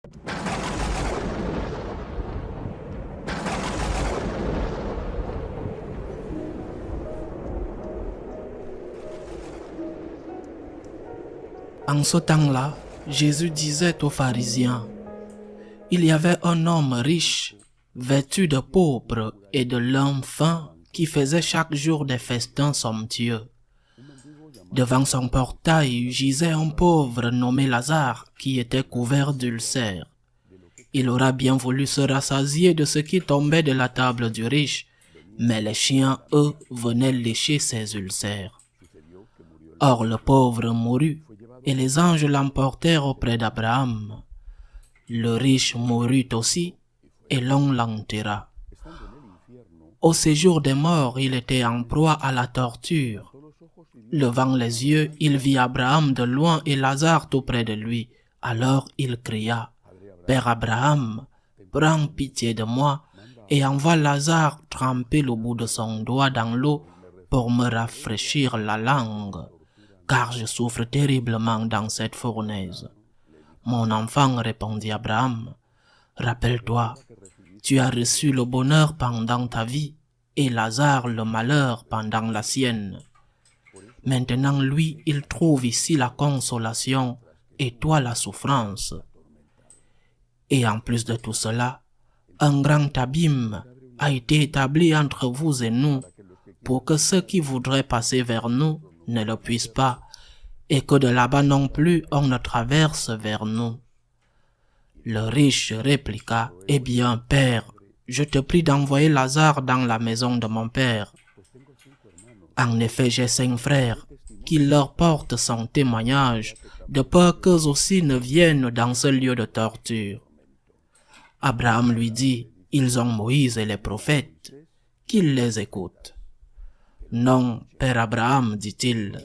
En ce temps-là, Jésus disait aux pharisiens, « Il y avait un homme riche, vêtu de pourpre et de lin fin, qui faisait chaque jour des festins somptueux. Devant son portail gisait un pauvre nommé Lazare, qui était couvert d'ulcères. Il aura bien voulu se rassasier de ce qui tombait de la table du riche, mais les chiens, eux, venaient lécher ses ulcères. Or le pauvre mourut, et les anges l'emportèrent auprès d'Abraham. Le riche mourut aussi, et l'on l'enterra. Au séjour des morts, il était en proie à la torture. Levant les yeux, il vit Abraham de loin et Lazare tout près de lui. Alors il cria, « Père Abraham, prends pitié de moi et envoie Lazare tremper le bout de son doigt dans l'eau pour me rafraîchir la langue, car je souffre terriblement dans cette fournaise. » Mon enfant, répondit Abraham, rappelle-toi, tu as reçu le bonheur pendant ta vie et Lazare le malheur pendant la sienne. Maintenant, lui, il trouve ici la consolation et toi la souffrance. Et en plus de tout cela, un grand abîme a été établi entre vous et nous pour que ceux qui voudraient passer vers nous ne le puissent pas et que de là-bas non plus on ne traverse vers nous. Le riche répliqua, « Eh bien, Père, je te prie d'envoyer Lazare dans la maison de mon père. En effet, j'ai 5 frères, qu'il leur porte son témoignage, de peur qu'eux aussi ne viennent dans ce lieu de torture. » Abraham lui dit, « Ils ont Moïse et les prophètes, qu'ils les écoutent. » « Non, Père Abraham, dit-il,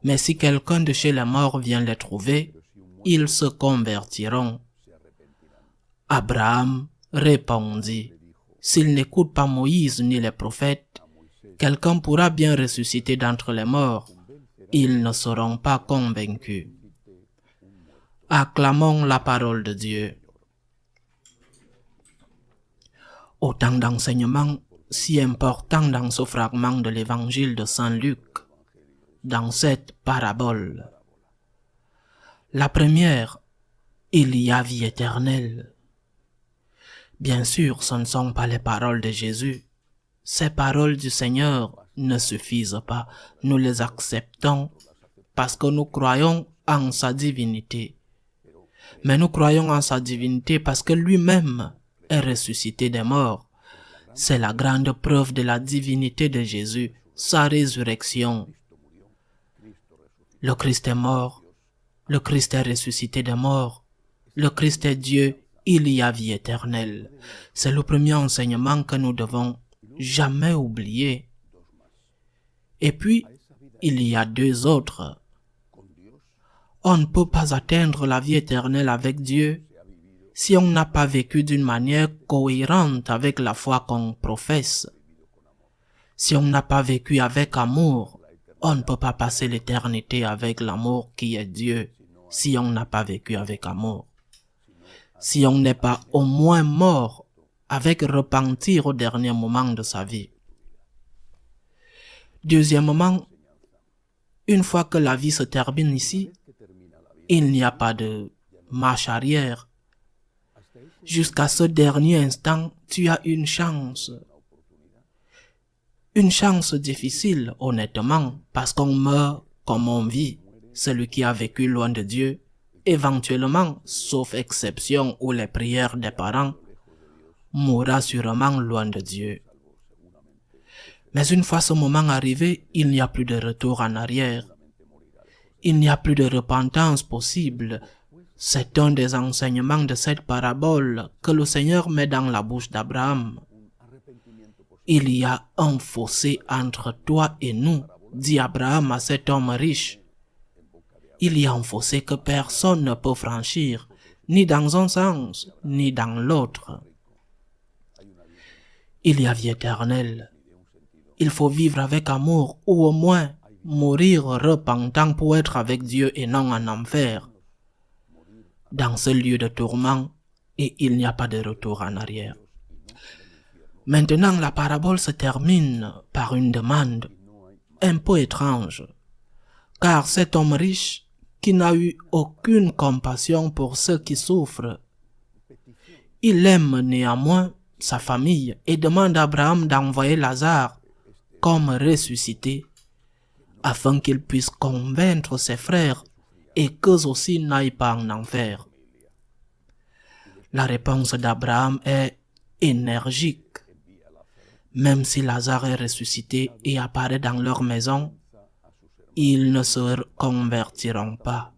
mais si quelqu'un de chez les morts vient les trouver, ils se convertiront. » Abraham répondit, « S'ils n'écoutent pas Moïse ni les prophètes, quelqu'un pourra bien ressusciter d'entre les morts. Ils ne seront pas convaincus. » Acclamons la parole de Dieu. Autant d'enseignements si importants dans ce fragment de l'évangile de Saint Luc, dans cette parabole. La première, il y a vie éternelle. Bien sûr, ce ne sont pas les paroles de Jésus. Ces paroles du Seigneur ne suffisent pas. Nous les acceptons parce que nous croyons en sa divinité. Mais nous croyons en sa divinité parce que lui-même est ressuscité des morts. C'est la grande preuve de la divinité de Jésus, sa résurrection. Le Christ est mort, le Christ est ressuscité des morts, le Christ est Dieu, il y a vie éternelle. C'est le premier enseignement que nous devons jamais oublier. Et puis, il y a 2 autres. On ne peut pas atteindre la vie éternelle avec Dieu si on n'a pas vécu d'une manière cohérente avec la foi qu'on professe. Si on n'a pas vécu avec amour, on ne peut pas passer l'éternité avec l'amour qui est Dieu, si on n'a pas vécu avec amour. Si on n'est pas au moins mort avec repentir au dernier moment de sa vie. Deuxièmement, une fois que la vie se termine ici, il n'y a pas de marche arrière. Jusqu'à ce dernier instant, tu as une chance. Une chance difficile, honnêtement, parce qu'on meurt comme on vit. Celui qui a vécu loin de Dieu, éventuellement, sauf exception ou les prières des parents, mourra sûrement loin de Dieu. Mais une fois ce moment arrivé, il n'y a plus de retour en arrière. Il n'y a plus de repentance possible. C'est un des enseignements de cette parabole que le Seigneur met dans la bouche d'Abraham. Il y a un fossé entre toi et nous, dit Abraham à cet homme riche. Il y a un fossé que personne ne peut franchir, ni dans un sens, ni dans l'autre. Il y a vie éternelle. Il faut vivre avec amour, ou au moins mourir repentant pour être avec Dieu et non en enfer. dans ce lieu de tourment et il n'y a pas de retour en arrière. Maintenant, la parabole se termine par une demande un peu étrange, car cet homme riche qui n'a eu aucune compassion pour ceux qui souffrent, il aime néanmoins sa famille et demande à Abraham d'envoyer Lazare comme ressuscité afin qu'il puisse convaincre ses frères et qu'eux aussi n'aillent pas en enfer. La réponse d'Abraham est énergique. Même si Lazare est ressuscité et apparaît dans leur maison, ils ne se convertiront pas.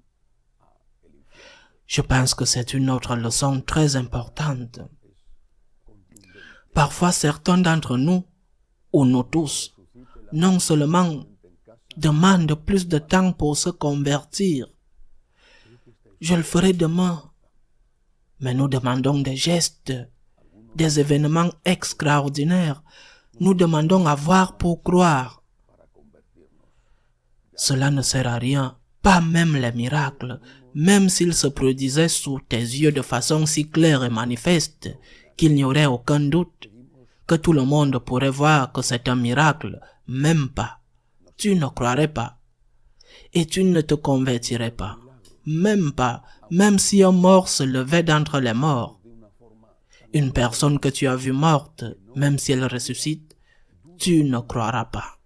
Je pense que c'est une autre leçon très importante. Parfois, certains d'entre nous, ou nous tous, non seulement demandent plus de temps pour se convertir. Je le ferai demain. Mais nous demandons des gestes, des événements extraordinaires. Nous demandons à voir pour croire. Cela ne sert à rien, pas même les miracles, même s'ils se produisaient sous tes yeux de façon si claire et manifeste qu'il n'y aurait aucun doute, que tout le monde pourrait voir que c'est un miracle, même pas. Tu ne croirais pas. Et tu ne te convertirais pas. Même pas, même si un mort se levait d'entre les morts. Une personne que tu as vue morte, même si elle ressuscite, tu ne croiras pas.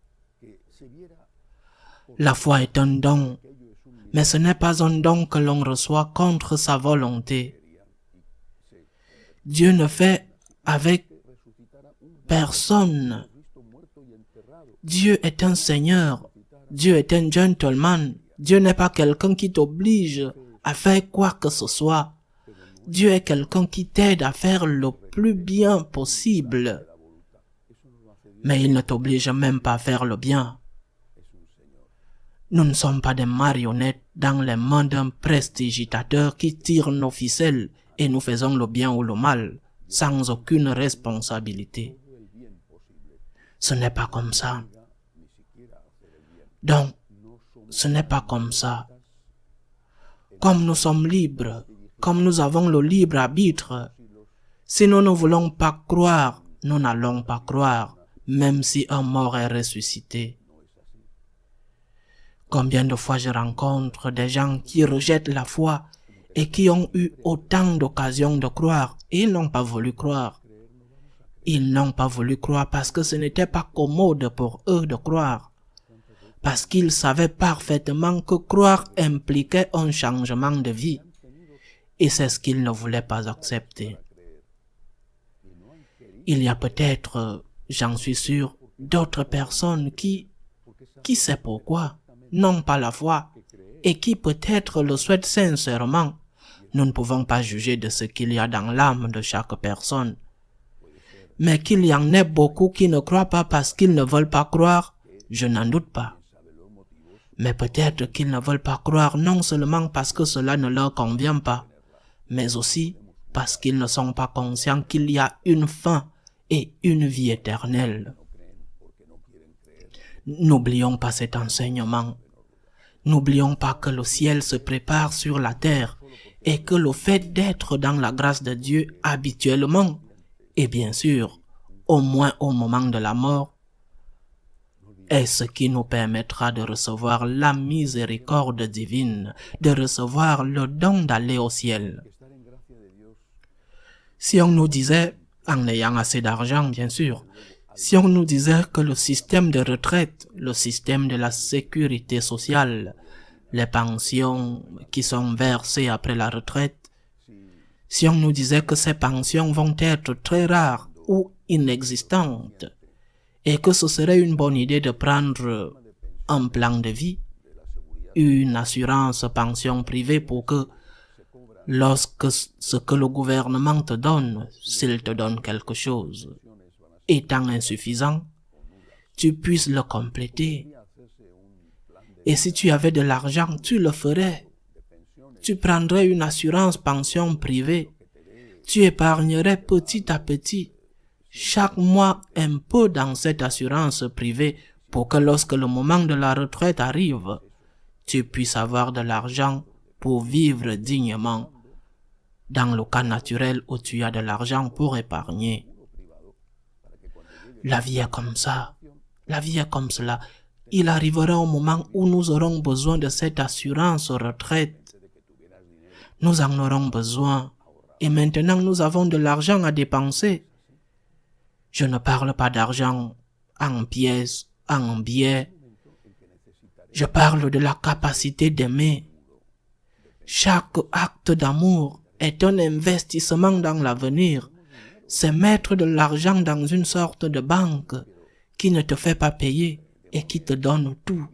La foi est un don, mais ce n'est pas un don que l'on reçoit contre sa volonté. Dieu ne fait avec personne. Dieu est un Seigneur, Dieu est un gentleman, Dieu n'est pas quelqu'un qui t'oblige à faire quoi que ce soit. Dieu est quelqu'un qui t'aide à faire le plus bien possible. Mais il ne t'oblige même pas à faire le bien. Nous ne sommes pas des marionnettes dans les mains d'un prestigitateur qui tire nos ficelles et nous faisons le bien ou le mal, sans aucune responsabilité. Ce n'est pas comme ça. Donc, ce n'est pas comme ça. Comme nous sommes libres, comme nous avons le libre arbitre, si nous ne voulons pas croire, nous n'allons pas croire, même si un mort est ressuscité. Combien de fois je rencontre des gens qui rejettent la foi et qui ont eu autant d'occasions de croire et ils n'ont pas voulu croire. Ils n'ont pas voulu croire parce que ce n'était pas commode pour eux de croire. Parce qu'ils savaient parfaitement que croire impliquait un changement de vie. Et c'est ce qu'ils ne voulaient pas accepter. Il y a peut-être, j'en suis sûr, d'autres personnes qui sait pourquoi, n'ont pas la foi et qui peut-être le souhaitent sincèrement. Nous ne pouvons pas juger de ce qu'il y a dans l'âme de chaque personne. Mais qu'il y en ait beaucoup qui ne croient pas parce qu'ils ne veulent pas croire, je n'en doute pas. Mais peut-être qu'ils ne veulent pas croire non seulement parce que cela ne leur convient pas, mais aussi parce qu'ils ne sont pas conscients qu'il y a une fin et une vie éternelle. N'oublions pas cet enseignement. N'oublions pas que le ciel se prépare sur la terre et que le fait d'être dans la grâce de Dieu habituellement, et bien sûr, au moins au moment de la mort, est ce qui nous permettra de recevoir la miséricorde divine, de recevoir le don d'aller au ciel. Si on nous disait, en ayant assez d'argent bien sûr, si on nous disait que le système de retraite, le système de la sécurité sociale, les pensions qui sont versées après la retraite, si on nous disait que ces pensions vont être très rares ou inexistantes, et que ce serait une bonne idée de prendre un plan de vie, une assurance pension privée pour que lorsque ce que le gouvernement te donne, s'il te donne quelque chose, étant insuffisant, tu puisses le compléter. Et si tu avais de l'argent, tu le ferais. Tu prendrais une assurance pension privée. Tu épargnerais petit à petit, chaque mois un peu dans cette assurance privée pour que lorsque le moment de la retraite arrive, tu puisses avoir de l'argent pour vivre dignement, dans le cas naturel où tu as de l'argent pour épargner. La vie est comme ça. La vie est comme cela. Il arrivera un moment où nous aurons besoin de cette assurance retraite. Nous en aurons besoin. Et maintenant, nous avons de l'argent à dépenser. Je ne parle pas d'argent en pièces, en billets. Je parle de la capacité d'aimer. Chaque acte d'amour est un investissement dans l'avenir. C'est mettre de l'argent dans une sorte de banque qui ne te fait pas payer et qui te donne tout.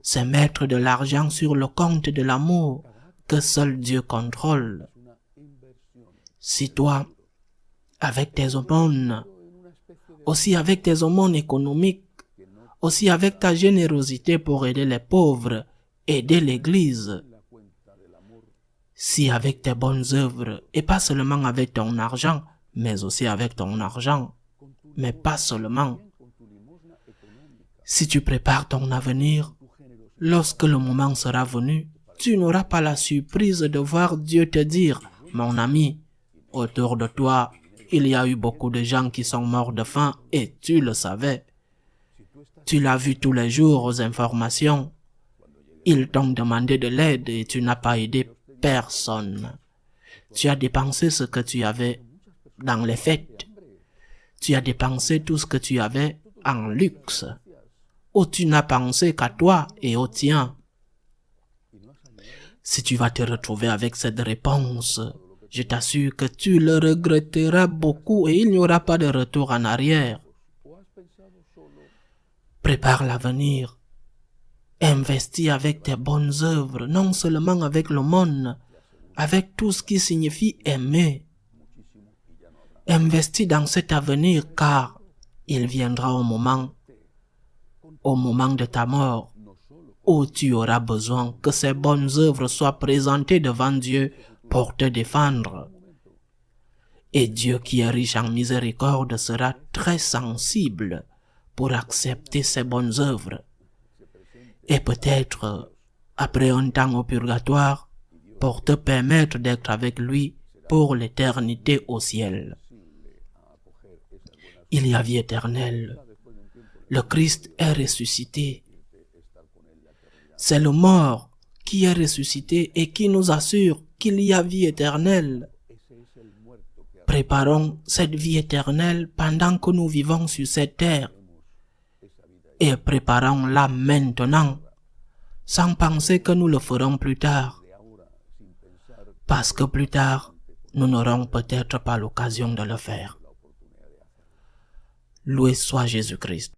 C'est mettre de l'argent sur le compte de l'amour que seul Dieu contrôle. Si toi, avec tes aumônes, aussi avec tes aumônes économiques, aussi avec ta générosité pour aider les pauvres, aider l'Église, si avec tes bonnes œuvres, et pas seulement avec ton argent, mais aussi avec ton argent, mais pas seulement. Si tu prépares ton avenir, lorsque le moment sera venu, tu n'auras pas la surprise de voir Dieu te dire, « Mon ami, autour de toi, il y a eu beaucoup de gens qui sont morts de faim et tu le savais. Tu l'as vu tous les jours aux informations. Ils t'ont demandé de l'aide et tu n'as pas aidé personne. Tu as dépensé ce que tu avais dans les fêtes. Tu as dépensé tout ce que tu avais en luxe. Ou tu n'as pensé qu'à toi et aux tiens. Si tu vas te retrouver avec cette réponse, je t'assure que tu le regretteras beaucoup et il n'y aura pas de retour en arrière. Prépare l'avenir. Investis avec tes bonnes œuvres, non seulement avec l'aumône, avec tout ce qui signifie aimer. Investis dans cet avenir car il viendra au moment de ta mort, où tu auras besoin que ces bonnes œuvres soient présentées devant Dieu pour te défendre. Et Dieu qui est riche en miséricorde sera très sensible pour accepter ces bonnes œuvres. Et peut-être, après un temps au purgatoire, pour te permettre d'être avec lui pour l'éternité au ciel. Il y a vie éternelle. Le Christ est ressuscité. C'est le mort qui est ressuscité et qui nous assure qu'il y a vie éternelle. Préparons cette vie éternelle pendant que nous vivons sur cette terre. Et préparons-la maintenant, sans penser que nous le ferons plus tard. Parce que plus tard, nous n'aurons peut-être pas l'occasion de le faire. Loué soit Jésus-Christ.